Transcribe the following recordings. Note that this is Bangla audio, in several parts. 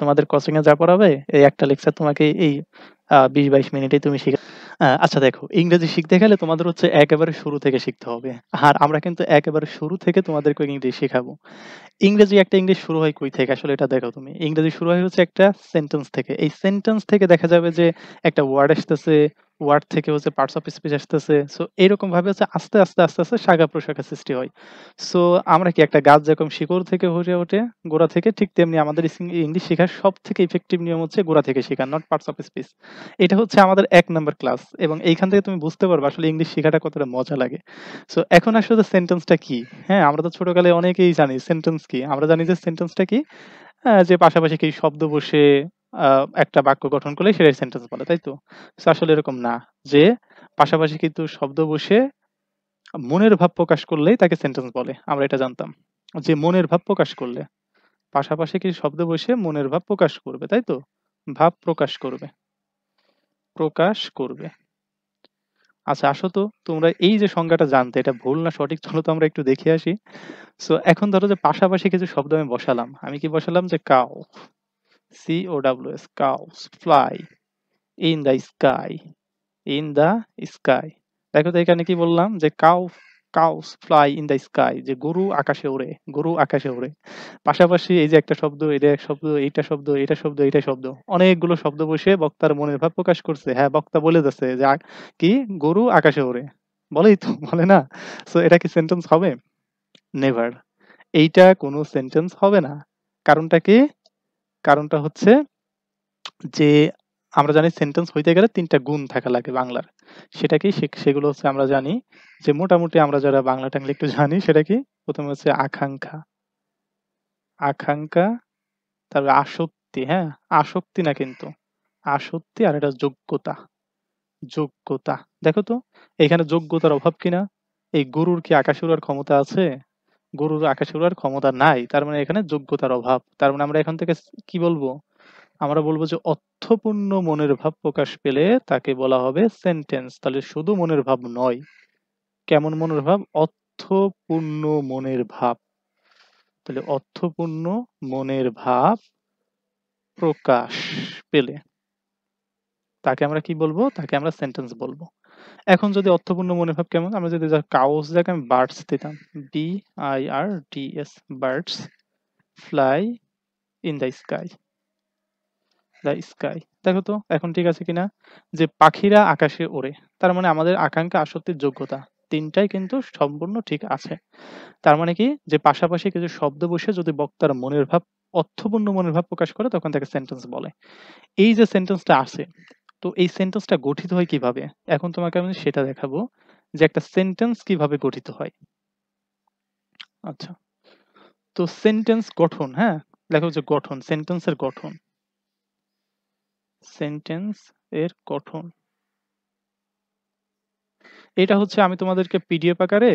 তোমাদের কোচিং এ যা পড়াবে এই একটা লেকচার তোমাকে এই ২০-২২ মিনিটেই তুমি শিখে আচ্ছা দেখো, ইংরেজি শিখতে গেলে তোমাদের হচ্ছে একেবারে শুরু থেকে শিখতে হবে। আর আমরা কিন্তু একেবারে শুরু থেকে তোমাদেরকে ইংরেজি শেখাবো। ইংরেজি শুরু হয় কই থেকে? আসলে এটা দেখো তুমি। ইংরেজি শুরু হয় হচ্ছে একটা সেন্টেন্স থেকে। এই সেন্টেন্স থেকে দেখা যাবে যে একটা ওয়ার্ড আসতেছে, ওয়ার্ড থেকে হচ্ছে পার্টস অফ স্পিচ আসতেছে। সো এরকমভাবে হচ্ছে আস্তে আস্তে শাখা-প্রশাখা সৃষ্টি হয়। সো আমরা কি একটা গাছ যেরকম শিকড় থেকে হয়ে ওঠে, গোড়া থেকে, ঠিক তেমনি আমাদের ইংলিশ শেখার সবথেকে ইফেক্টিভ নিয়ম হচ্ছে গোড়া থেকে শেখা, নট পার্টস অফ স্পিচ। এটা হচ্ছে আমাদের ১ নাম্বার ক্লাস এবং এইখান থেকে তুমি বুঝতে পারবা আসলে ইংলিশ শেখাটা কতটা মজা লাগে। সো এখন আসলে সেন্টেন্সটা কি? হ্যাঁ, আমরা তো ছোটকালে অনেকেই জানি সেন্টেন্স কি। আমরা জানি যে সেন্টেন্সটা কি? যে পাশাপাশি কি শব্দ বসে আ একটা বাক্য গঠন করলেই সেটাই সেন্টেন্স বলে, তাই তো? সো আসলে এরকম না। যে পাশাপাশি কিন্তু শব্দ বসে মনের ভাব প্রকাশ করলেই তাকে সেন্টেন্স বলে। আমরা এটা জানতাম। যে মনের ভাব প্রকাশ করলে। পাশাপাশি কি শব্দ বসে মনের ভাব প্রকাশ করবে, তাই তো? ভাব প্রকাশ করবে। প্রকাশ করবে। আচ্ছা আসো তো তোমরা এই যে সংজ্ঞাটা জানতে এটা ভুল না সঠিক চলো তো আমরা একটু দেখে আসি। সো এখন ধরো যে পাশাপাশি কিছু শব্দ আমি বসালাম। আমি কি বসালাম যে cow, COWS cows fly in the sky, in the sky। দেখো তো এখানে কি বললাম যে cows fly in the sky, যে গরু আকাশে ওড়ে, গরু আকাশে ওড়ে। পাশাপাশি এই যে একটা শব্দ, এটা এক শব্দ, এইটা শব্দ, এটা শব্দ, এইটা শব্দ। অনেকগুলো শব্দ বসে বক্তার মনের ভাব প্রকাশ করছে। হ্যাঁ, বক্তা বলে যাচ্ছে যে কি গরু আকাশে ওড়ে। বলেই তো, বলে না? সো এটা কি সেন্টেন্স হবে? নেভার। এইটা কোনো সেন্টেন্স হবে না। কারণটা কি? কারণটা হচ্ছে যে আমরা জানি সেন্টেন্স হইতে গেলে ৩ টা গুণ থাকা লাগে বাংলার। সেটা কি? সেগুলো হচ্ছে আমরা জানি যে মোটামুটি আমরা যারা বাংলা-টাংলা একটু জানি সেটা কি? ১ম হচ্ছে আকাঙ্খা, আকাঙ্খা, তারপরে আসক্তি, হ্যাঁ? আসক্তি না কিন্তু। আসক্তি আর এটা যোগ্যতা, যোগ্যতা। দেখো তো এখানে যোগ্যতার অভাব কিনা? এই গরুর কি আকাশে উড়ার ক্ষমতা আছে? গরুর আকাশে উড়ার ক্ষমতা নাই। তার মানে এখানে যোগ্যতার অভাব। তার মানে আমরা এখান থেকে কি বলবো? আমরা বলবো যে অর্থপূর্ণ মনের ভাব প্রকাশ পেলে তাকে বলা হবে সেন্টেন্স। তাহলে শুধু মনের ভাব নয়। কেমন মনের ভাব? অর্থপূর্ণ মনের ভাব। তাহলে অর্থপূর্ণ মনের ভাব প্রকাশ পেলে তাকে আমরা কি বলবো? তাকে আমরা সেন্টেন্স বলবো। এখন যদি অর্থপূর্ণ মনের ভাব কেমন? আমরা যদি কাউস জায়গায় আমি বার্ডস দিতাম। BIRDS birds fly in the sky. The sky. দেখো তো এখন ঠিক আছে কিনা? যে পাখিরা আকাশে ওড়ে। তার মানে আমাদের আকাঙ্ক্ষা, আসক্তির যোগ্যতা ৩ টাই কিন্তু সম্পূর্ণ ঠিক আছে। তার মানে কি? যে পাশাপাশি কিছু শব্দ বসে যদি বক্তার মনের ভাব অর্থপূর্ণ মনের ভাব প্রকাশ করে তখন তাকে সেন্টেন্স বলে। এই যে সেন্টেন্সটা আছে, তো এই সেন্টেন্সটা গঠিত হয় কিভাবে? এখন তোমাকে আমি সেটা দেখাবো যে একটা সেন্টেন্স কিভাবে গঠিত হয়। আচ্ছা। তো সেন্টেন্স গঠন, হ্যাঁ? লেখা হচ্ছে গঠন, সেন্টেন্সের গঠন। সেন্টেন্স এর গঠন। এটা হচ্ছে আমি তোমাদেরকে পিডিএফ আকারে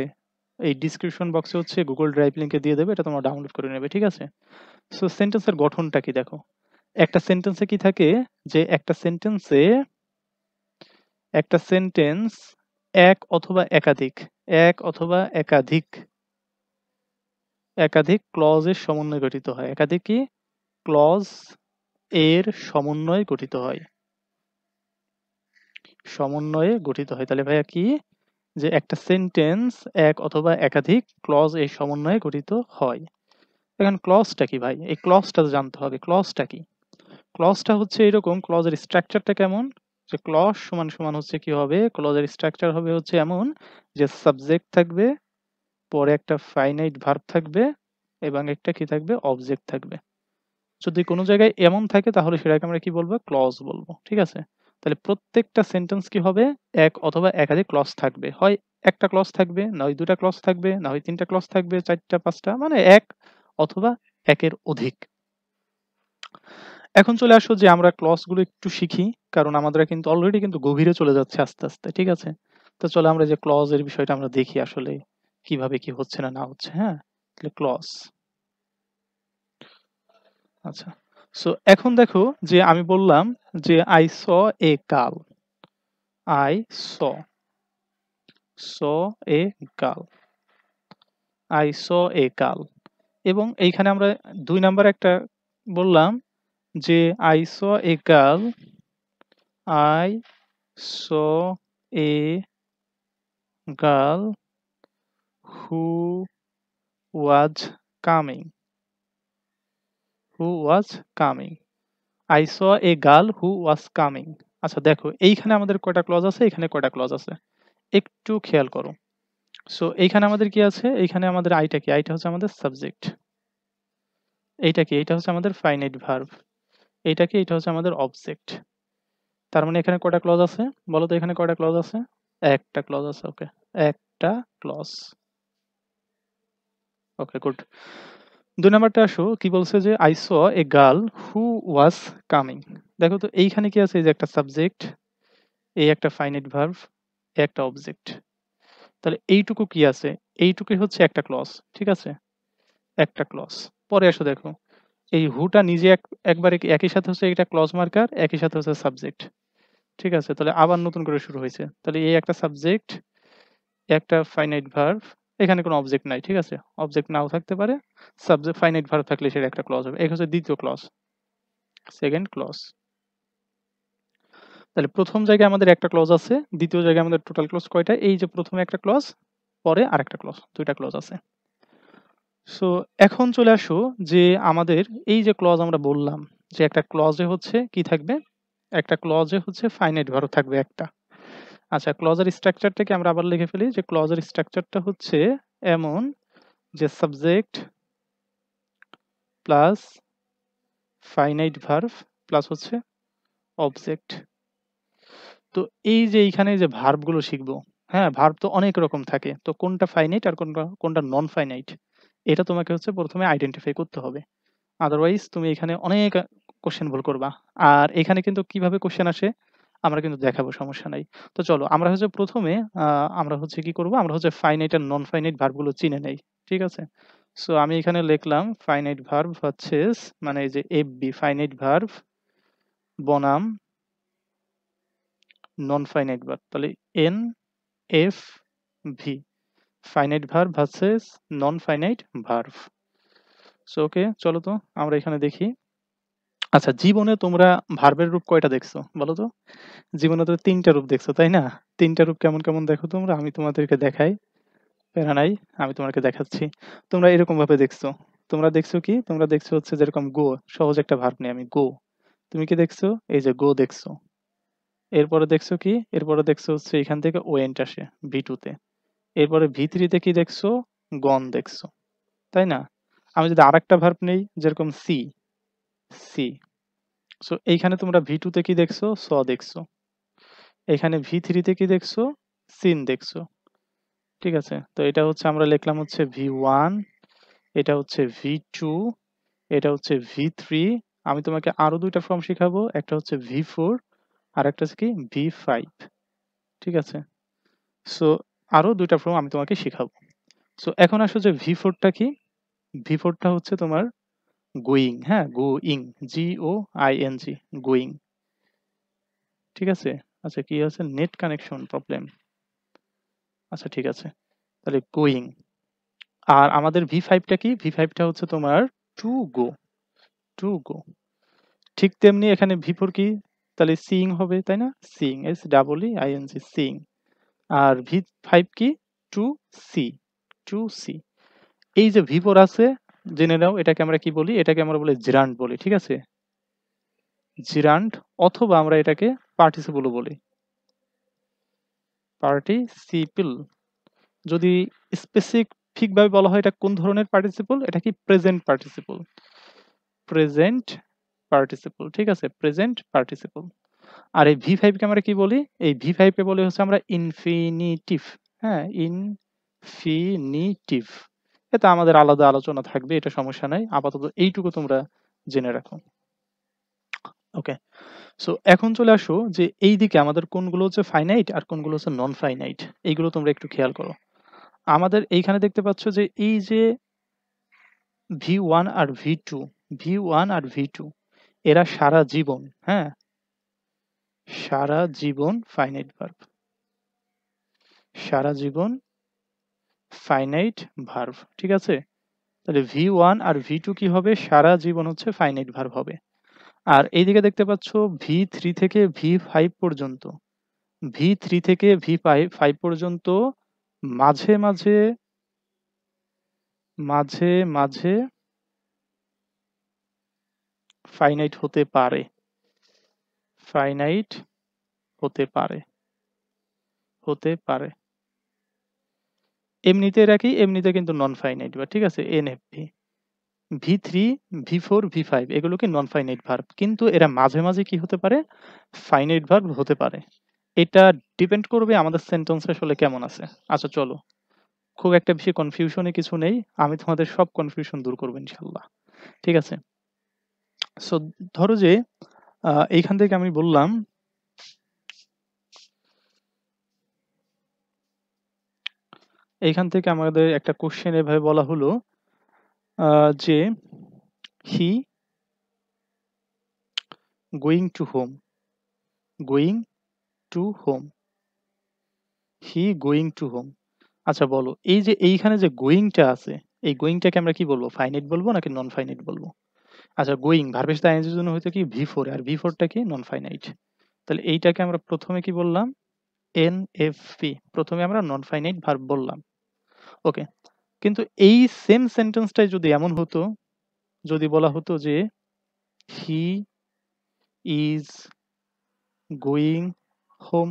এই ডেসক্রিপশন বক্সে হচ্ছে গুগল ড্রাইভ লিংকে দিয়ে দেবে। এটা তোমরা ডাউনলোড করে নেবে। ঠিক আছে? সো সেন্টেন্সের গঠনটা কি দেখো। একটা সেন্টেন্সে কি থাকে যে একটা সেন্টেন্স এক অথবা একাধিক, এক অথবা একাধিক ক্লজ এর সমন্বয়ে গঠিত হয়। একাধিক কি? ক্লজ এর সমন্বয়ে গঠিত হয়। সমন্বয়ে গঠিত হয়। তাহলে ভাইয়া কি? যে একটা সেন্টেন্স এক অথবা একাধিক ক্লজ এর সমন্বয়ে গঠিত হয়। এখন ক্লজটা কি ভাই? এই ক্লজটা তো জানতে হবে। ক্লজটা কি? ক্লজটা হচ্ছে এরকম, ক্লজের স্ট্রাকচারটা কেমন? যে ক্লজ সমান হচ্ছে কি হবে? ক্লজের স্ট্রাকচার হবে হচ্ছে এমন যে সাবজেক্ট থাকবে, পরে একটা ফাইনাইট ভার্ব থাকবে এবং একটা কি থাকবে? অবজেক্ট থাকবে। যদি কোনো জায়গায় এমন থাকে তাহলে সেটাকে আমরা কি বলবো? ক্লজ বলবো। ঠিক আছে? তাহলে প্রত্যেকটা সেন্টেন্স কি হবে? এক অথবা একাধিক ক্লজ থাকবে। হয় একটা ক্লজ থাকবে, নয় ২ টা ক্লজ থাকবে, না হয় ৩ টা ক্লজ থাকবে, ৪ টা ৫ টা, মানে এক অথবা একের অধিক। এখন চলে আসো যে আমরা ক্লজ গুলো একটু শিখি। কারণ আমরা কিন্তু অলরেডি কিন্তু গভীরে চলে যাচ্ছে আস্তে। ঠিক আছে? তো চলো আমরা যে ক্লজ এর বিষয়টা আমরা দেখি আসলে কিভাবে কি হচ্ছে না হচ্ছে, হ্যাঁ? তাহলে ক্লজ। আচ্ছা। সো এখন দেখো যে আমি বললাম যে I saw a cow. I saw a cow. I saw a cow. এবং এইখানে আমরা ২ নাম্বার একটা বললাম যে I saw a girl, I saw a girl who was coming, who was coming, I saw a girl who was coming। আচ্ছা দেখো এইখানে আমাদের কয়টা ক্লজ আছে, এখানে কয়টা ক্লজ আছে একটু খেয়াল করো। সো এইখানে আমাদের কি আছে, এইখানে আমাদের আইটা কি, আইটা হচ্ছে আমাদের সাবজেক্ট, এইটা কি, এইটা হচ্ছে আমাদের ফাইনাইট ভার্ব, এইটা কি, এইটা হচ্ছে আমাদের অবজেক্ট। তার মানে এখানে কয়টা ক্লজ আছে বলো তো, এখানে কয়টা ক্লজ আছে, একটা ক্লজ আছে। ওকে, একটা ক্লজ। Okay good. ২ নাম্বারটা আসো, কি বলছে যে I saw a girl who was coming। দেখো তো এইখানে কি আছে, এই যে একটা সাবজেক্ট, এই একটা ফাইনাইট ভার্ব, এই একটা অবজেক্ট। তাহলে এইটুকু কি আছে, এইটুকুই হচ্ছে একটা ক্লজ, ঠিক আছে, একটা ক্লজ। পরে আসো দেখো, এই হুটা নিজে একবারে একই সাথে হচ্ছে এটা ক্লজ মার্কার, একই সাথে হচ্ছে সাবজেক্ট, ঠিক আছে। তাহলে আবার নতুন করে শুরু হয়েছে। তাহলে এই একটা সাবজেক্ট, একটা ফাইনাইট ভার্ব, এখানে কোনো অবজেক্ট নাই, ঠিক আছে, অবজেক্ট নাও থাকতে পারে, সাবজেক্ট ফাইনাইট ভার্ব থাকলে সেটা একটা ক্লজ হবে। এই হচ্ছে দ্বিতীয় ক্লজ, সেকেন্ড ক্লজ। তাহলে প্রথম জায়গায় আমাদের একটা ক্লজ আছে, দ্বিতীয় জায়গায় আমাদের টোটাল ক্লজ কয়টা, এই যে প্রথমে একটা ক্লজ, পরে আরেকটা ক্লজ, দুইটা ক্লজ আছে। সো এখন চলে আসো যে আমাদের এই যে ক্লজ আমরা বললাম যে একটা ক্লজে হচ্ছে কি থাকবে, একটা ক্লজে হচ্ছে ফাইনাইট ভার্ব থাকবে একটা। আচ্ছা ক্লজের স্ট্রাকচারটাকে আমরা আবার লিখে ফেলি, যে ক্লজের স্ট্রাকচারটা হচ্ছে এমন যে subject plus finite verb plus হচ্ছে অবজেক্ট। তো এই যে এইখানে যে ভার্বগুলো শিখবো, হ্যাঁ ভার্ব তো অনেক রকম থাকে, তো কোনটা ফাইনাইট আর কোনটা কোনটা নন ফাইনাইট এটা তোমাকে হচ্ছে প্রথমে আইডেন্টিফাই করতে হবে। আদারওয়াইজ তুমি এখানে অনেক কোশ্চেন ভুল করবা। আর এখানে কিন্তু কিভাবে কোশ্চেন আসে আমরা কিন্তু দেখাবো, সমস্যা নাই। তো চলো আমরা হচ্ছে প্রথমে আমরা হচ্ছে কি করব, আমরা হচ্ছে ফাইনাইট আর নন ফাইনাইট ভার্বগুলো চিনে নেই, ঠিক আছে। সো আমি এখানে লিখলাম ফাইনাইট ভার্ব হচ্ছে মানে এই যে এফবি ফাইনাইট ভার্ব বনাম নন ফাইনাইট ভার্ব, তাহলে N F V, finite verb versus নন ফাইনাইট ভার্ব। সো ওকে চলো তো আমরা এখানে দেখি। আচ্ছা জীবনে তোমরা ভার্বের রূপ কয়টা দেখছো বলো তো? জীবনে তো ৩ টা রূপ দেখছো, তাই না? ৩ টা রূপ কেমন, কেমন দেখো তোমরা? আমি তোমাদেরকে দেখাই। প্যারা নাই, আমি তোমাকে দেখাচ্ছি। তোমরা এরকম ভাবে দেখছো। তোমরা দেখছো কি? তোমরা দেখছো হচ্ছে যেরকম গো, সহজ একটা ভার্ব নিয়ে আমি গো। তুমি কি দেখছো? এই যে গো দেখছো। এরপরে দেখছো কি? এরপরে দেখছো হচ্ছে এখান থেকে ওয়েন্ট আসে ভি2 তে। এরপরে ভি3 তে কি দেখছো? গন দেখছো। তাই না? আমি যদি আরেকটা ভার্ব নেই যেরকম সি, সি। সো এইখানে তোমরা ভি2 তে কি দেখছো? স দেখছো। এখানে ভি3 তে কি দেখছো? সিন দেখছো। ঠিক আছে? তো এটা হচ্ছে আমরা লিখলাম হচ্ছে ভি1, এটা হচ্ছে ভি2, এটা হচ্ছে ভি3। আমি তোমাকে আরো ২ টা ফর্ম শিখাবো। একটা হচ্ছে ভি4 আর একটা হচ্ছে কি ভি5। ঠিক আছে? সো আরো ২ টা ফর্ম আমি তোমাকে শিখাবো। সো এখন আসো যে ভি4 টা কি? ভি4 টা হচ্ছে তোমার গোয়িং, হ্যাঁ? Going, GOING, going. ঠিক আছে? আচ্ছা কি আছে? Net connection problem. আচ্ছা ঠিক আছে। তাহলে গোয়িং। আর আমাদের ভি5 টা কি? ভি5 টা হচ্ছে তোমার টু গো, টু গো। ঠিক তেমনি এখানে ভি4 কি? তাহলে সিইং হবে, তাই না? Seeing, SEEING, seeing. আর ভি5 কি? Two C, two C. এই যে ভি4 আছে জেনে নাও এটাকে আমরা কি বলি? এটাকে আমরা বলি জেরান্ড বলি, ঠিক আছে? জেরান্ড, অথবা আমরা এটাকে পার্টিসিপলও বলি। পার্টিসিপল। যদি স্পেসিফিক ভাবে বলা হয় এটা কোন ধরনের পার্টিসিপল? এটা কি প্রেজেন্ট পার্টিসিপল। প্রেজেন্ট পার্টিসিপল, ঠিক আছে? Present participle. আর এই ভি5 কে আমরা কি বলি? এই ভি5 কে বলি হচ্ছে আমরা ইনফিনিটিভ। হ্যাঁ? ইনফিনিটিভ। এটা আমাদের আলাদা আলোচনা থাকবে, এটা সমস্যা নাই। আপাতত এইটুকু তোমরা জেনে রাখো। ওকে। সো এখন চলে আসো যে এইদিকে আমাদের কোনগুলো হচ্ছে ফাইনাইট আর কোনগুলো হচ্ছে নন ফাইনাইট। এইগুলো তোমরা একটু খেয়াল করো। আমাদের এইখানে দেখতে পাচ্ছ যে এই যে ভি1 আর ভি2, ভি1 আর ভি2 এরা সারা জীবন, হ্যাঁ? সারা জীবন ফাইনাইট ভার্ব। সারা জীবন ফাইনাইট ভার্ব, ঠিক আছে? তাহলে ভি1 আর ভি2 কি হবে? সারা জীবন হচ্ছে ফাইনাইট ভার্ব হবে। আর এইদিকে দেখতে পাচ্ছ V3 থেকে V5 পর্যন্ত। V3 থেকে V5 পর্যন্ত মাঝে, মাঝে, মাঝে, মাঝে ফাইনাইট হতে পারে। ফাইনাইট হতে পারে। হতে পারে। এমনিতে রাখি, এমনিতে কিন্তু নন ফাইনাইট ভার্ব, ঠিক আছে? এনএফভি। V3, V4, V5 এগুলো কি নন ফাইনাইট ভার্ব। কিন্তু এরা মাঝে, মাঝে কি হতে পারে? ফাইনাইট ভার্ব হতে পারে। এটা ডিপেন্ড করবে আমাদের সেন্টেন্স আসলে কেমন আছে। আচ্ছা চলো। খুব একটা বেশি কনফিউশন এ কিছু নেই। আমি তোমাদের সব কনফিউশন দূর করব ইনশাআল্লাহ। ঠিক আছে? সো ধরো যে এইখান থেকে আমি বললাম এইখান থেকে আমাদের একটা কোশ্চেন এভাবে বলা হলো যে হি going to home. Going to home. He going to home. আচ্ছা বলো, এই যে এইখানে যে গোয়িংটা আছে, এই গোয়িংটাকে আমরা কি বলবো? ফাইনাইট বলবো নাকি নন ফাইনাইট বলবো? আচ্ছা গোয়িং ভার্বের সাথে আইএনজির জন্য হয়তো কি V4, আর V4 টা কি? Non finite. তাহলে এইটাকে আমরা প্রথমে কি বললাম? এনএফপি। প্রথমে আমরা নন ফাইনাইট ভার্ব বললাম। ওকে। কিন্তু এই সেম সেন্টেন্সটাই যদি এমন হতো, যদি বলা হতো যে হি ইজ গোয়িং হোম।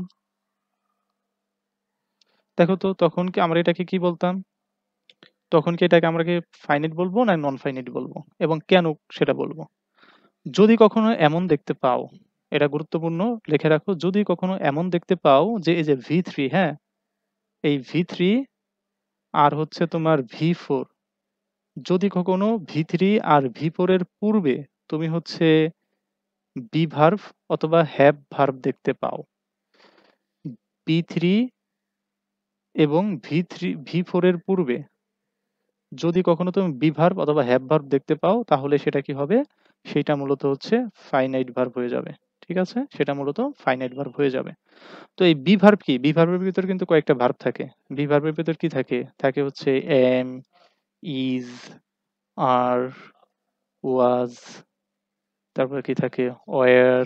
দেখো তো তখন কি আমরা এটাকে কি বলতাম? তখন কি এটাকে আমরা কি ফাইনাইট বলবো না নন ফাইনাইট বলবো? এবং কেন সেটা বলবো? যদি কখনো এমন দেখতে পাও, এটা গুরুত্বপূর্ণ, লিখে রাখো, যদি কখনো এমন দেখতে পাও যে এই যে V3, হ্যাঁ, এই V3 আর হচ্ছে তোমার V4, যদি কখনো V3 আর V4 এর পূর্বে তুমি হচ্ছে বি ভার্ব অথবা হ্যাভ ভার্ব দেখতে পাও, B3 এবং V4 এর পূর্বে যদি কখনো তুমি বি ভার্ব অথবা হ্যাভ ভার্ব দেখতে পাও, তাহলে সেটা কি হবে? সেটা মূলত হচ্ছে ফাইনাইট ভার্ব হয়ে যাবে। ঠিক আছে? সেটা মূলত ফাইনাইট ভার্ব হয়ে যাবে। তো এই বি ভার্ব কি? বি ভার্বের ভিতর কিন্তু কয়েকটা ভার্ব থাকে। বি ভার্বের ভিতর কি থাকে? থাকে হচ্ছে এম, ইজ, আর, ওয়াজ, তারপর কি থাকে? ওয়ার,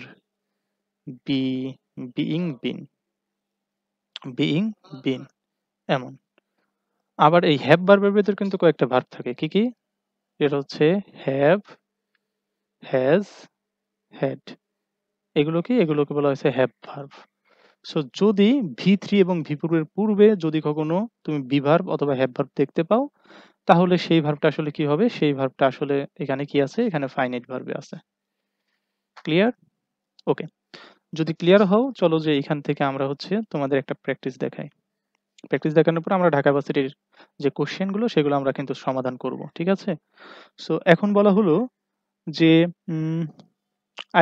বি, বিইং, বিন, বিইং, বিন, এমন। আবার এই হ্যাভ ভার্বের ভিতর কিন্তু কয়েকটা ভার্ব থাকে। কি কি? এটা হচ্ছে হ্যাভ, হ্যাজ, হ্যাড। এগুলো কি? এগুলোকে বলা হয়েছে হ্যাভ ভার্ব। সো যদি V3 এবং V4 এর পূর্বে যদি কখনো তুমি বি ভার্ব অথবা হ্যাভ ভার্ব দেখতে পাও, তাহলে সেই ভার্বটা আসলে কি হবে? সেই ভার্বটা আসলে এখানে কি আছে? এখানে ফাইনাইট ভার্বে আছে। ক্লিয়ার? ওকে। যদি ক্লিয়ার হও, চলো যে এখান থেকে আমরা হচ্ছে তোমাদের একটা প্র্যাকটিস দেখাই। প্র্যাকটিস দেখানোর পর আমরা ঢাকা ভার্সিটির যে কোশ্চেন গুলো সেগুলো আমরা কিন্তু সমাধান করব। ঠিক আছে? সো এখন বলা হলো যে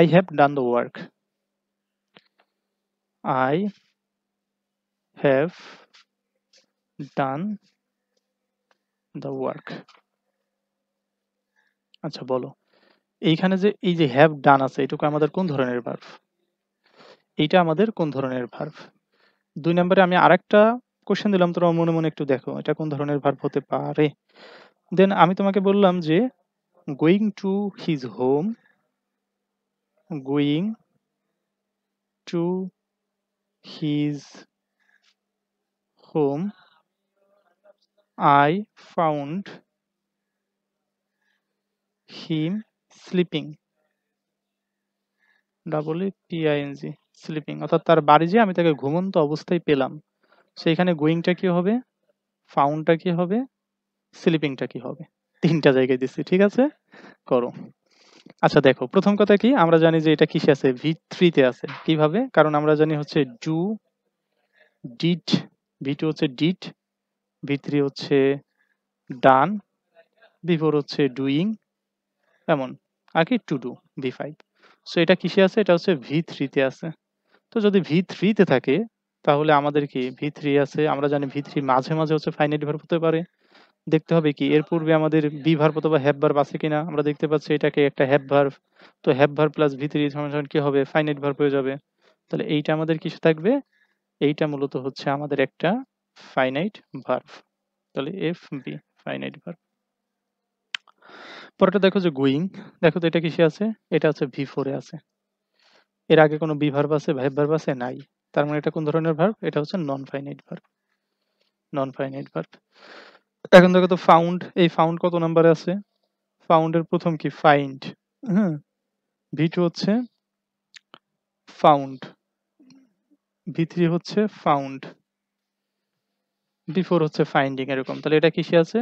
I have done the work. I have done the work. আচ্ছা বলো, এইখানে যে এই যে হ্যাভ ডান আছে, এটুকু আমাদের কোন ধরনের ভার্ব? এইটা আমাদের কোন ধরনের ভার্ব? ২ নম্বরে আমি আরেকটা কোশ্চেন দিলাম, তোমরা মনে, মনে একটু দেখো এটা কোন ধরনের ভার্ব হতে পারে? দেন আমি তোমাকে বললাম যে going to his home, going to his home, I found him sleeping. PING, sleeping, অর্থাৎ তার বাড়ি যেয়ে আমি তাকে ঘুমন্ত অবস্থায় পেলাম। সেইখানে গোয়িংটা কি হবে? ফাউন্ডটা কি হবে? স্লিপিংটা কি হবে? ৩ টা জায়গায় দিচ্ছি। ঠিক আছে? করো। আচ্ছা দেখো, প্রথম কথা কি? আমরা জানি যে এটা কিসে আছে? V3 তে আছে। কিভাবে? কারণ আমরা জানি হচ্ছে ডু, ডিড, V2 হচ্ছে ডিড, V3 হচ্ছে ডান, V4 হচ্ছে ডুইং, এমন। আর কি? To do, V5। সো এটা কিসে আছে? এটা হচ্ছে V3 তে আছে। তো যদি V3 তে থাকে, তাহলে আমাদের কি V3 আছে, আমরা জানি V3 মাঝে, মাঝে হচ্ছে ফাইনাইট ভার্ব হতে পারে। দেখতে হবে কি এর পূর্বে আমাদের বি ভার্ব অথবা হ্যাভ ভার্ব আছে কিনা। আমরা দেখতে পাচ্ছি এটাকে একটা হ্যাভ ভার্ব। তো হ্যাভ ভার্ব প্লাস V3 সমান, সমান কি হবে? ফাইনাইট ভার্ব হয়ে যাবে। তাহলে এইটা আমাদের কিসে থাকবে? এইটা মূলত হচ্ছে আমাদের একটা ফাইনাইট ভার্ব। তাহলে FB, ফাইনাইট ভার্ব। পরেরটা দেখো যে গোয়িং, দেখো তো এটা কিসে আছে? এটা হচ্ছে V4 এ আছে। এর আগে কোনো বি ভার্ব আছে, ভাইব ভার্ব আছে? নাই। তার মানে এটা কোন ধরনের ভার্ব? এটা হচ্ছে নন finite verb. Non finite verb. এখন দেখো তো ফাউন্ড, এই ফাউন্ড কত নাম্বারে আছে? ফাউন্ড এর প্রথম কি? ফাইন্ড। হ্যাঁ, V2 হচ্ছে ফাউন্ড, V3 হচ্ছে ফাউন্ড, V4 হচ্ছে ফাইন্ডিং, এরকম। তাহলে এটা কিসে আছে?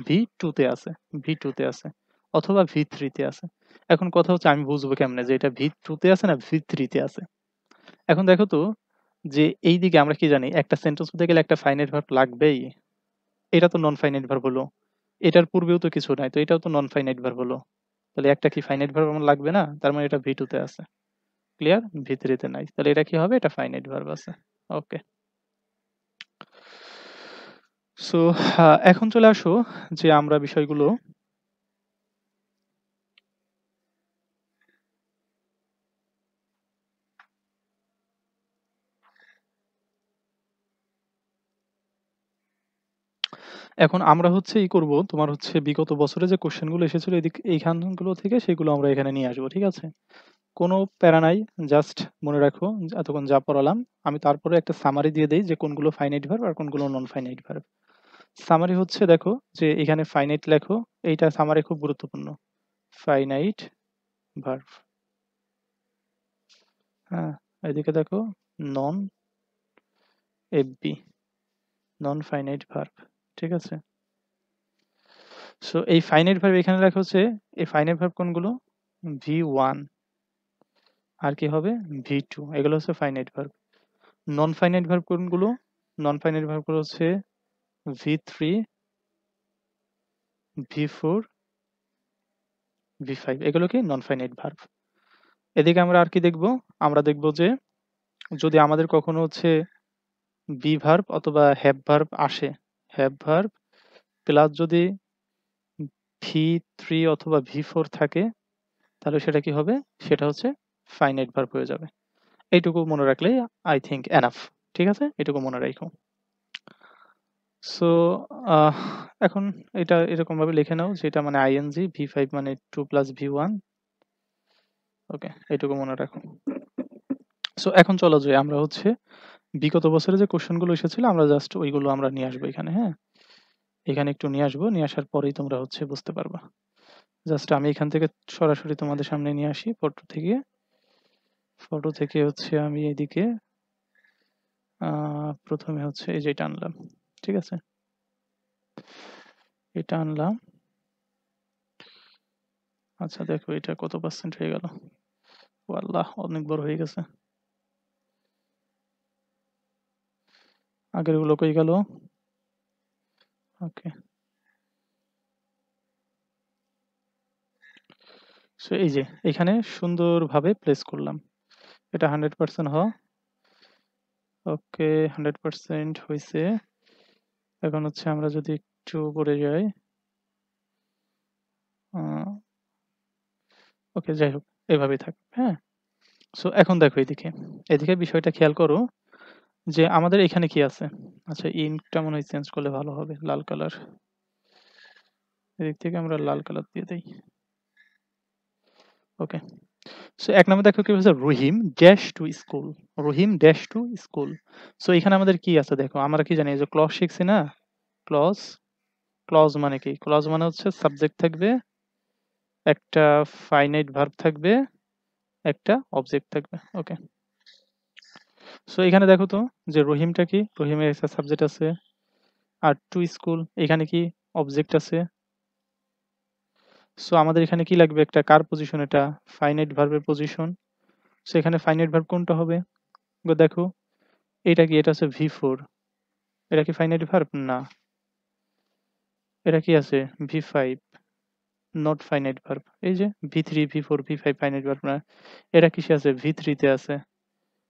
V2 তে আছে, V2 তে আছে, অথবা V3 তে আছে। এখন কথা হচ্ছে আমি বুঝবো কেমনে যে এটা V2 তে আছে না V3 তে আছে? এখন দেখো তো যে এইদিকে আমরা কি জানি, একটা সেন্টেন্স হতে গেলে একটা ফাইনাইট ভার্ব লাগবেই। এটা তো নন ফাইনাইট ভার্ব হলো। এটার পূর্বেও তো কিছু নাই, তো এটাও তো নন ফাইনাইট ভার্ব হলো। তাহলে একটা কি ফাইনাইট ভার্ব আমার লাগবে না? তার মানে এটা V2 তে আছে। ক্লিয়ার? V3 তে নাই। তাহলে এটা কি হবে? এটা ফাইনাইট ভার্ব আছে। ওকে। সো এখন চলে আসো যে আমরা বিষয়গুলো এখন আমরা হচ্ছে করব, তোমার হচ্ছে বিগত বছরে যে কোশ্চেন গুলো এসেছিল এইখানগুলো থেকে সেগুলো আমরা এখানে নিয়ে আসবো, ঠিক আছে? কোনো প্যারা নাই, জাস্ট মনে রাখো যে এতক্ষণ যা পড়ালাম। আমি তারপরে একটা সামারি দিয়ে দেই যে কোনগুলো ফাইনাইট ভার্ব আর কোনগুলো নন ফাইনাইট ভার্ব। সামারি হচ্ছে দেখো যে এখানে ফাইনাইট লেখো, এইটা সামারি খুব গুরুত্বপূর্ণ। ফাইনাইট ভার্ব, হ্যাঁ। এদিকে দেখো নন এফবি, নন ফাইনাইট ভার্ব, ঠিক আছে? সো এই ফাইনাইট ভার্ব এখানে লেখা হচ্ছে, এই ফাইনাইট ভার্ব কোনগুলো? V1 আর কি হবে? V2, এগুলো হচ্ছে finite verb. Non finite verb কোনগুলো? নন ফাইনাইট ভার্ব গুলো হচ্ছে V3, V4, V5, এগুলো কি নন ফাইনাইট ভার্ব। এদিকে আমরা আর কি দেখব? আমরা দেখব যে যদি আমাদের কখনো হচ্ছে বি ভার্ব অথবা হ্যাভ ভার্ব আসে, হ্যাভ ভার্ব প্লাস যদি V3 অথবা V4 থাকে, তাহলে সেটা কি হবে? সেটা হচ্ছে ফাইনাইট ভার্ব হয়ে যাবে। এইটুকু মনে রাখলেই আই থিংক এনাফ। ঠিক আছে? এটুকু মনে রাখো। সো আহ এখন এটা এরকম ভাবে লিখে নাও যে এটা মানে আইএনজি, V5 মানে 2 প্লাস V1। ওকে, এইটুকু মনে রাখো। সো এখন চলো যে আমরা হচ্ছে বিগত বছরে যে কোশ্চেন গুলো এসেছিল আমরা জাস্ট ওইগুলো আমরা নিয়ে আসবো এখানে, হ্যাঁ। এখানে একটু নিয়ে আসবো, নিয়ে আসার পরেই তোমরা হচ্ছে বুঝতে পারবা। জাস্ট আমি এখান থেকে সরাসরি তোমাদের সামনে নিয়ে আসি ফটো থেকে। ফটো থেকে হচ্ছে আমি এদিকে প্রথমে হচ্ছে এই যে এটা আনলাম, ঠিক আছে? এটা আনলাম। আচ্ছা দেখো এটা কত পার্সেন্ট হয়ে গেল? ও আল্লাহ, অনেক বড় হয়ে গেছে। আগের গুলো কই গেল? ওকে, সো এই যে এখানে সুন্দরভাবে প্লেস করলাম। এটা 100% হ। ওকে, 100% হয়েছে। এখন হচ্ছে আমরা যদি একটু উপরে যাই, ওকে যাই হোক, এভাবেই থাক, হ্যাঁ। সো এখন দেখো এদিকে, এদিকে বিষয়টা খেয়াল করো যে আমাদের এখানে কি আছে। আচ্ছা, ইঙ্কটা মনে হয় চেঞ্জ করলে ভালো হবে, লাল কালার। এদিক থেকে আমরা লাল কালার দিয়ে দেই। ওকে, সো এক নম্বর দেখো কি বলছে, Rahim dash to school. Rahim dash to school. So এখানে আমাদের কি আছে দেখো, আমরা কি জানি যে ক্লজ শিখছি না? ক্লজ, ক্লজ মানে কি? ক্লজ মানে হচ্ছে সাবজেক্ট থাকবে, একটা ফাইনাইট ভার্ব থাকবে, একটা অবজেক্ট থাকবে। ওকে, সো এখানে দেখো তো যে রহিমটা কি? রহিমের একটা সাবজেক্ট আছে, আর টু স্কুল এখানে কি? অবজেক্ট আছে। সো আমাদের এখানে কি লাগবে? একটা কার পজিশন? এটা ফাইনাইট ভার্বের পজিশন। সো এখানে ফাইনাইট ভার্ব কোনটা হবে? দেখো এটা কি? এটা হচ্ছে V4। এটা কি ফাইনাইট ভার্ব? না। এটা কি আছে? V5, not finite verb. এই যে V3, V4, V5 finite verb না। এটা কিসে আছে? V3 তে আছে।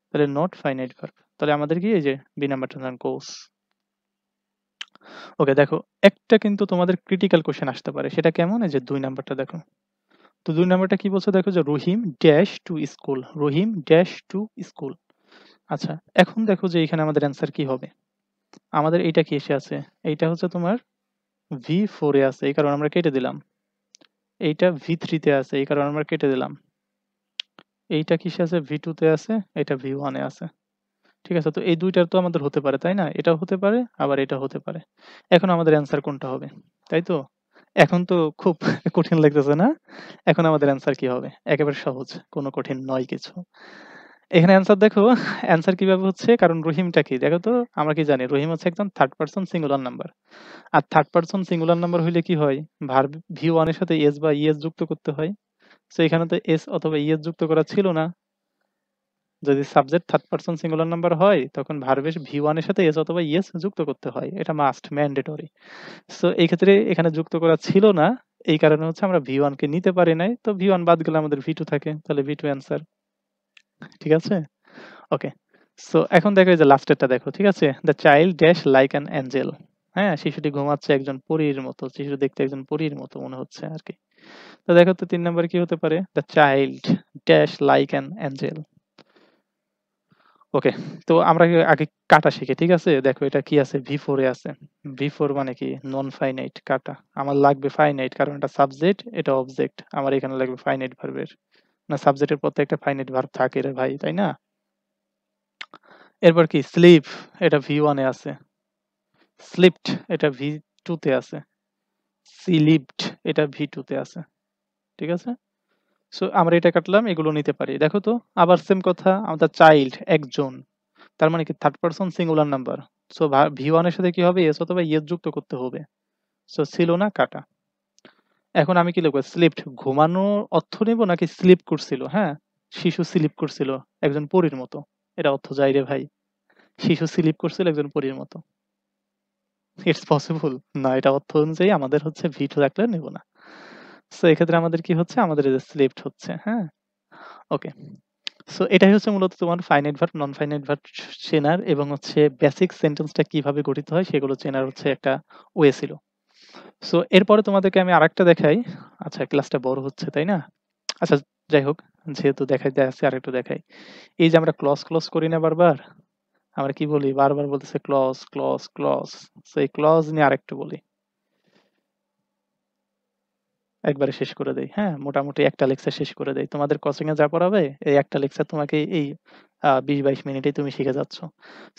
তাহলে নট ফাইনাইট ভার্ব। তাহলে আমাদের কি এই যে বি নাম্বারটা কোর্স। ওকে, দেখো একটা কিন্তু তোমাদের ক্রিটিক্যাল কোশ্চেন আসতে পারে, সেটা কেমন? এই যে 2 নাম্বারটা দেখো। তো 2 নাম্বারটা কি বলছে দেখো, যে Rahim dash to school. Rahim dash to school. আচ্ছা, এখন দেখো যে এখানে আমাদের অ্যান্সার কি হবে? আমাদের এইটা কি এসে আছে? এইটা হচ্ছে তোমার V4 এ আছে, এই কারণে আমরা কেটে দিলাম। এইটা V3 তে আছে, এই কারণে আমরা কেটে দিলাম। এইটা কিসে আছে? V2 তে আছে, এটা V1 এ আছে। ঠিক আছে? তো এই ২ টার তো আমাদের হতে পারে, তাই না? এটাও হতে পারে, আবার এটা হতে পারে। এখন আমাদের অ্যান্সার কোনটা হবে? তাই তো? এখন তো খুব কঠিন লাগতেছে না? এখন আমাদের অ্যান্সার কি হবে? একেবারে সহজ। কোনো কঠিন নয় কিছু। এখানে অ্যান্সার দেখো, অ্যান্সার কিভাবে হচ্ছে? কারণ রহিমটা কি? দেখো তো, আমরা কি জানি? রহিম হচ্ছে একদম থার্ড পারসন সিঙ্গুলার নাম্বার। আর থার্ড পারসন সিঙ্গুলার নাম্বার হইলে কি হয়? ভার্ব V1 এর সাথে s বা es যুক্ত করতে হয়। সো এখানে তো s অথবা es যুক্ত করা ছিল না। যদি subject third person singular number হয়, তখন ভার্বের V1 এর সাথে s অথবা es যুক্ত করতে হয়। এটা মাস্ট, ম্যান্ডেটরি। সো এই ক্ষেত্রে এখানে যুক্ত করা ছিল না। এই কারণে হচ্ছে আমরা V1 কে নিতে পারি নাই। তো V1 বাদ গেলে আমাদের V2 থাকে। তাহলে V2 অ্যান্সার। ঠিক আছে? ওকে। সো এখন দেখো এই যে লাস্টেরটা দেখো, ঠিক আছে? The child dash like an Angel. হ্যাঁ? শিশুটি ঘুমাচ্ছে একজন পরীর মতো। শিশু দেখতে একজন পরীর মতো মনে হচ্ছে আরকি। তো দেখো তো ৩ নাম্বারে কি হতে পারে? The child dash like an angel. Okay. তো আমরা আগে কাটা শিখি, ঠিক আছে? দেখো এটা কি আছে? V4 এ আছে। V4 মানে কি? নন ফাইনাইট কাটা। আমার লাগবে ফাইনাইট, কারণ এটা সাবজেক্ট, এটা অবজেক্ট। আমার এখানে লাগবে ফাইনাইট ভার্বের। না, সাবজেক্টের পর তো একটা ফাইনাইট ভার্ব থাকে রে ভাই, তাই না? এরপর কি? স্লিপ, এটা V1 এ আছে। স্লিপড, এটা V2 তে আছে। স্লিপড, এটা V2 তে আছে। ঠিক আছে? সো আমরা এটা কাটলাম, এগুলো নিতে পারি। দেখো তো, আবার সেম কথা, আমাদের চাইল্ড একজন। তার মানে কি? Third person singular number. So V1 এর সাথে কি হবে? s অথবা es যুক্ত করতে হবে। সো ছিল না, কাটা। এখন আমি কি লিখব? স্লিপড, ঘুমানোর অর্থ নিব নাকি স্লিপ করছিল? হ্যাঁ? শিশু স্লিপ করছিল একজন পরীর মতো। এটা অর্থ যায় রে ভাই। শিশু স্লিপ করছিল একজন পরীর মতো। It's possible? না, এটা অর্থ অনুযায়ী আমাদের হচ্ছে V2 রাখলে নেব না। সো এক্ষেত্রে আমাদের কি হচ্ছে? আমাদের এই যে স্লিপড হচ্ছে, হ্যাঁ? ওকে। সো এটাই হচ্ছে মূলত তোমার finite verb, non finite verb চেনার এবং হচ্ছে বেসিক সেন্টেন্সটা কিভাবে গঠিত হয় সেগুলো চেনার হচ্ছে একটা ওয়ে ছিল। সো এরপরে তোমাদেরকে আমি আরেকটা দেখাই। আচ্ছা, ক্লাসটা বড় হচ্ছে, তাই না? আচ্ছা, যাই হোক, যেহেতু দেখাইতে আসছি আরেকটু দেখাই। এই যে আমরা ক্লজ করি না বারবার? আমরা কি বলি? বারবার বলতেছে ক্লজ। সো এই ক্লজ নিয়ে আরেকটু বলি। একবারে শেষ করে দেই। হ্যাঁ? মোটামুটি একটা লেকচার শেষ করে দেই। তোমাদের কোচিং এ যা পড়াবে এই একটা লেকচার তোমাকে এই ২০-২২ মিনিটেই তুমি শিখে যাচ্ছ।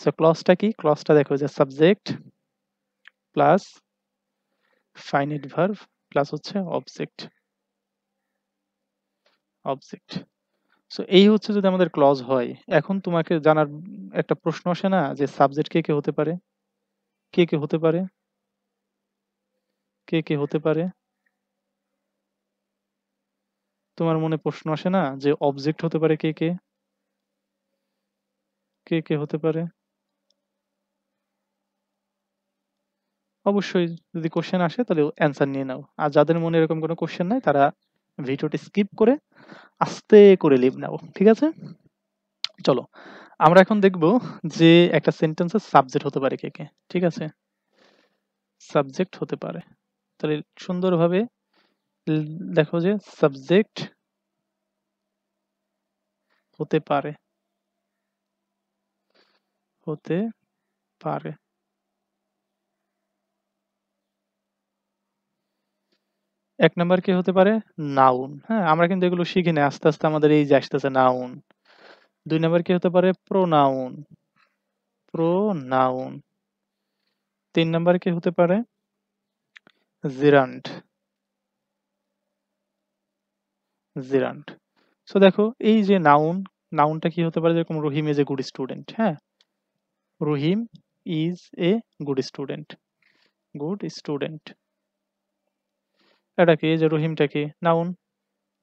সো ক্লজটা কি? ক্লজটা দেখো যে subject plus finite verb plus হচ্ছে অবজেক্ট। সো এই হচ্ছে যদি আমাদের ক্লজ হয়। এখন তোমাকে জানার একটা প্রশ্ন আসে না যে সাবজেক্ট কে হতে পারে? কে হতে পারে? কে হতে পারে? তোমার মনে প্রশ্ন আসে না যে অবজেক্ট হতে পারে কে? কে হতে পারে? অবশ্যই, যদি কোয়েশ্চেন আসে তাহলে অ্যান্সার নিয়ে নাও। আর যাদের মনে এরকম কোনো কোয়েশ্চেন নাই তারা ভিডিওটি স্কিপ করে আস্তে করে লিভ নাও। ঠিক আছে? চলো। আমরা এখন দেখব যে একটা সেন্টেন্সের সাবজেক্ট হতে পারে কে? ঠিক আছে? সাবজেক্ট হতে পারে। তাহলে সুন্দরভাবে ল দেখো যে সাবজেক্ট হতে পারে, হতে পারে। ১ নাম্বার কি হতে পারে? নাউন। হ্যাঁ? আমরা কিন্তু এগুলো শিখি নাই। আস্তে আমাদের এই যে আসতেছে নাউন। ২ নাম্বার কি হতে পারে? প্রোনাউন। ৩ নাম্বার কি হতে পারে? জিরান্ড। জিরান্ড। সো দেখো এই যে নাউনটা কি হতে পারে? যেরকম Rahim is a good student. হ্যাঁ? Rahim is a good student. Good student. এটা কি? এই যে রহিমটা কি? নাউন।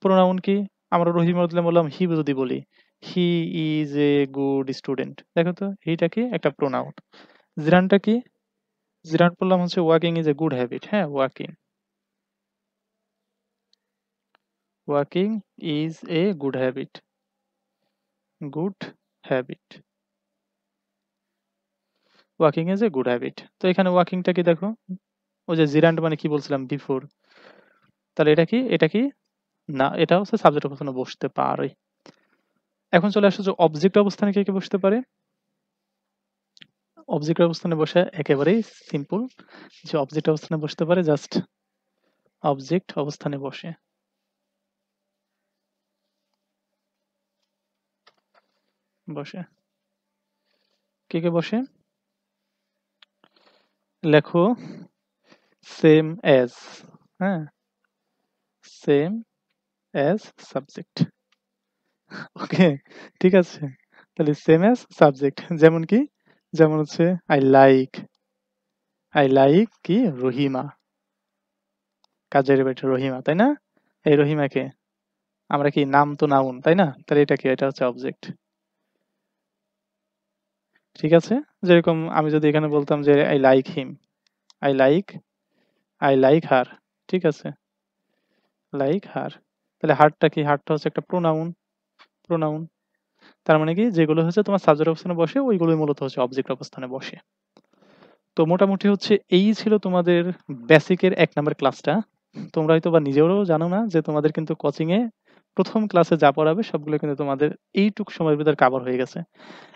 প্রোনাউন কি? আমরা রহিমের বদলে বললাম হি যদি বলি। He is a good student. দেখো তো হিটা কি? একটা প্রোনাউন। জিরানটা কি? জিরান বললাম হচ্ছে walking is a good habit. হ্যাঁ? Walking. Walking is a good habit. Good habit. Walking is a good habit. তো এখানে ওয়াকিংটা কি দেখো? ওই যে জিরান্ড মানে কি বলছিলাম বিফোর। তাহলে এটা কি? এটা কি? না, এটা হচ্ছে সাবজেক্ট অবস্থানে বসতে পারে। এখন চলে আসো যে অবজেক্ট অবস্থানে কে বসতে পারে? অবজেক্ট অবস্থানে বসে একেবারেই সিম্পল, যে অবজেক্ট অবস্থানে বসতে পারে জাস্ট অবজেক্ট অবস্থানে বসে। বসে। কে বসে? লেখো সেম অ্যাজ, হ্যাঁ? Same as subject. ওকে? ঠিক আছে? তাহলে সেম অ্যাজ সাবজেক্ট যেমন কি? যেমন হচ্ছে আই লাইক কি? রহিমা। কাজের বেটা রহিমা, তাই না? এই রহিমা কে? আমরা কি নাম তো নাউন, তাই না? তাহলে এটা কি? এটা হচ্ছে অবজেক্ট। ঠিক আছে? যেরকম আমি যদি এখানে বলতাম যে I like him, I like I like her. ঠিক আছে? Like her. তাহলে হারটা কি? হারটা হচ্ছে একটা প্রোনাউন। তার মানে কি? যেগুলো হচ্ছে তোমার সাবজেক্ট অবস্থানে বসে ওইগুলোই মূলত হচ্ছে অবজেক্ট অবস্থানে বসে। তো মোটামুটি হচ্ছে এই ছিল তোমাদের বেসিকের ১ নাম্বার ক্লাসটা। তোমরা হয়তোবা নিজেরাও জানো না যে তোমাদের কিন্তু কোচিং এ ১ম ক্লাসে যা পড়াবে সবগুলো কিন্তু তোমাদের এইটুক সময়ের ভিতর কভার হয়ে গেছে।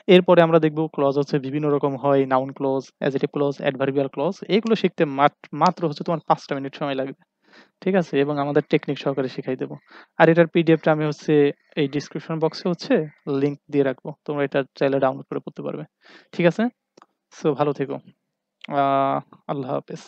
এরপরে আমরা দেখব ক্লজ হচ্ছে বিভিন্ন রকম হয়। Noun clause, adjective clause, adverbial clause এগুলো শিখতে মাত্র হচ্ছে তোমার ৫ টা মিনিট সময় লাগবে। ঠিক আছে? এবং আমাদের টেকনিক সহকারে শিখাই দেব। আর এটার পিডিএফটা আমি হচ্ছে এই ডেসক্রিপশন বক্সে হচ্ছে লিংক দিয়ে রাখবো। তোমরা এটা চাইলে ডাউনলোড করে পড়তে পারবে। ঠিক আছে? সো ভালো থেকো। আ আল্লাহ হাফেজ।